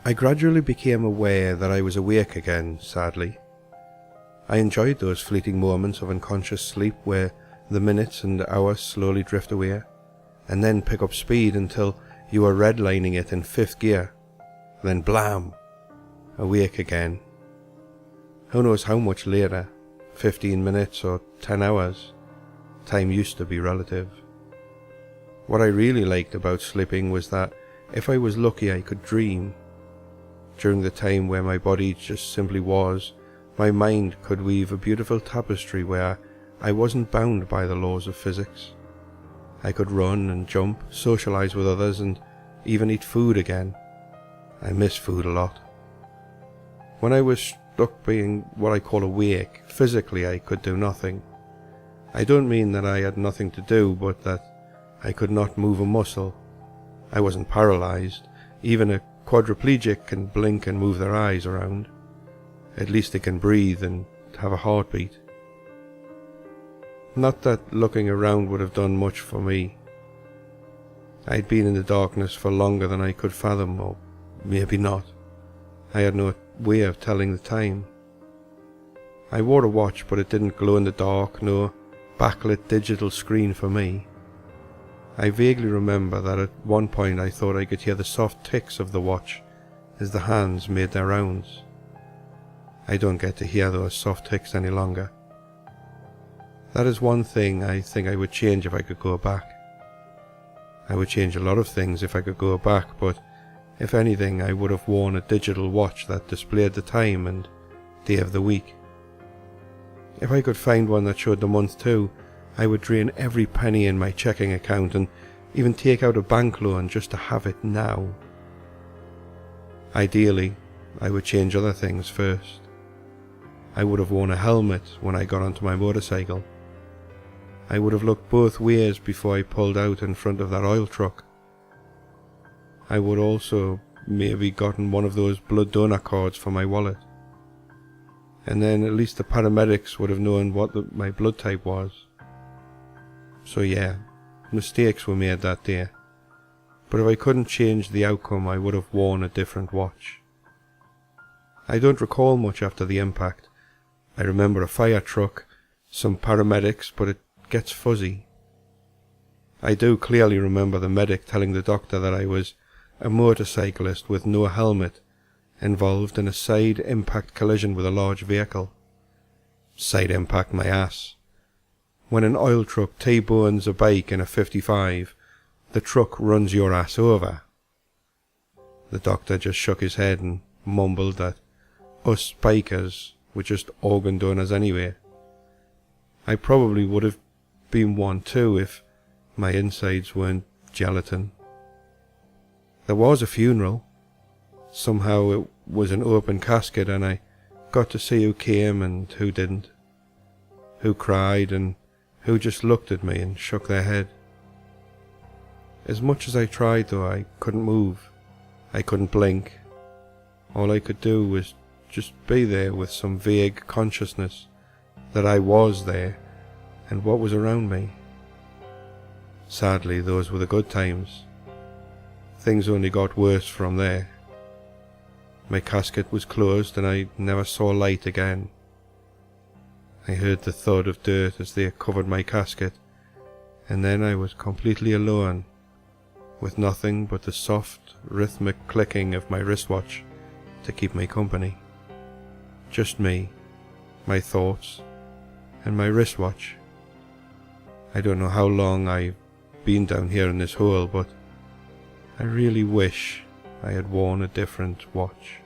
I gradually became aware that I was awake again, sadly. I enjoyed those fleeting moments of unconscious sleep where the minutes and hours slowly drift away, and then pick up speed until you are redlining it in 5th gear, then blam, awake again. Who knows how much later, 15 minutes or 10 hours, time used to be relative. What I really liked about sleeping was that if I was lucky I could dream. During the time where my body just simply was, my mind could weave a beautiful tapestry where I wasn't bound by the laws of physics. I could run and jump, socialize with others, and even eat food again. I miss food a lot. When I was stuck being what I call awake, physically I could do nothing. I don't mean that I had nothing to do, but that I could not move a muscle. I wasn't paralyzed. Even a quadriplegic can blink and move their eyes around. At least they can breathe and have a heartbeat. Not that looking around would have done much for me. I'd been in the darkness for longer than I could fathom, or maybe not. I had no way of telling the time. I wore a watch, but it didn't glow in the dark, no backlit digital screen for me. I vaguely remember that at one point I thought I could hear the soft ticks of the watch as the hands made their rounds. I don't get to hear those soft ticks any longer. That is one thing I think I would change if I could go back. I would change a lot of things if I could go back, but if anything I would have worn a digital watch that displayed the time and day of the week. If I could find one that showed the month too, I would drain every penny in my checking account and even take out a bank loan just to have it now. Ideally, I would change other things first. I would have worn a helmet when I got onto my motorcycle. I would have looked both ways before I pulled out in front of that oil truck. I would also maybe gotten one of those blood donor cards for my wallet. And then at least the paramedics would have known what my blood type was. So yeah, mistakes were made that day. But if I couldn't change the outcome, I would have worn a different watch. I don't recall much after the impact. I remember a fire truck, some paramedics, but it gets fuzzy. I do clearly remember the medic telling the doctor that I was a motorcyclist with no helmet, involved in a side impact collision with a large vehicle. Side impact my ass. When an oil truck T-bones a bike in a 55, the truck runs your ass over. The doctor just shook his head and mumbled that us bikers were just organ donors anyway. I probably would have been one too if my insides weren't gelatin. There was a funeral. Somehow it was an open casket and I got to see who came and who didn't. Who cried and who just looked at me and shook their head. As much as I tried though, I couldn't move. I couldn't blink. All I could do was just be there with some vague consciousness that I was there and what was around me. Sadly, those were the good times. Things only got worse from there. My casket was closed and I never saw light again. I heard the thud of dirt as they covered my casket, and then I was completely alone, with nothing but the soft, rhythmic clicking of my wristwatch to keep me company. Just me, my thoughts, and my wristwatch. I don't know how long I've been down here in this hole, but I really wish I had worn a different watch.